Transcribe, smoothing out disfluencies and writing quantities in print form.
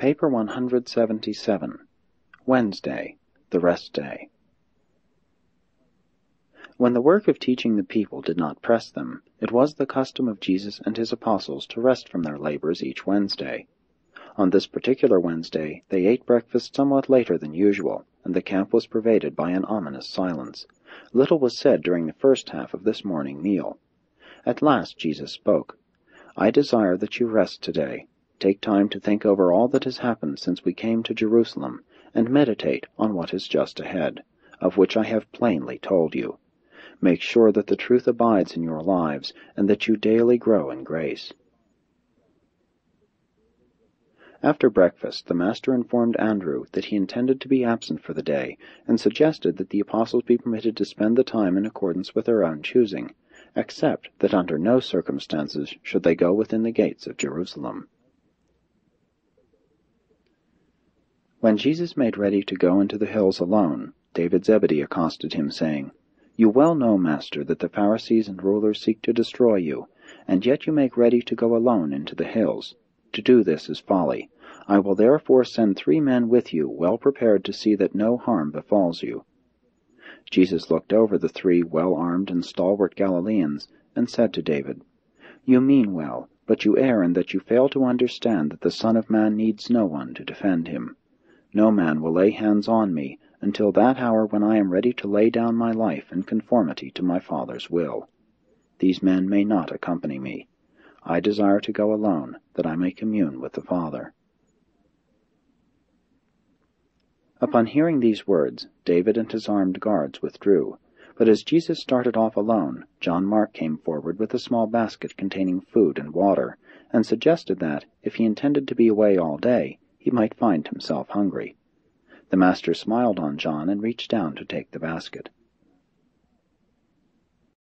Paper 177. Wednesday, the Rest Day. When the work of teaching the people did not press them, it was the custom of Jesus and his apostles to rest from their labors each Wednesday. On this particular Wednesday they ate breakfast somewhat later than usual, and the camp was pervaded by an ominous silence. Little was said during the first half of this morning meal. At last Jesus spoke. "I desire that you rest today. Take time to think over all that has happened since we came to Jerusalem, and meditate on what is just ahead, of which I have plainly told you. Make sure that the truth abides in your lives, and that you daily grow in grace." After breakfast, the Master informed Andrew that he intended to be absent for the day, and suggested that the apostles be permitted to spend the time in accordance with their own choosing, except that under no circumstances should they go within the gates of Jerusalem. When Jesus made ready to go into the hills alone, David Zebedee accosted him, saying, "You well know, Master, that the Pharisees and rulers seek to destroy you, and yet you make ready to go alone into the hills. To do this is folly. I will therefore send 3 men with you, well prepared to see that no harm befalls you." Jesus looked over the 3 well-armed and stalwart Galileans, and said to David, "You mean well, but you err in that you fail to understand that the Son of Man needs no one to defend him. No man will lay hands on me until that hour when I am ready to lay down my life in conformity to my Father's will. These men may not accompany me. I desire to go alone, that I may commune with the Father." Upon hearing these words, David and his armed guards withdrew, but as Jesus started off alone, John Mark came forward with a small basket containing food and water, and suggested that, if he intended to be away all day, he might find himself hungry. The Master smiled on John and reached down to take the basket.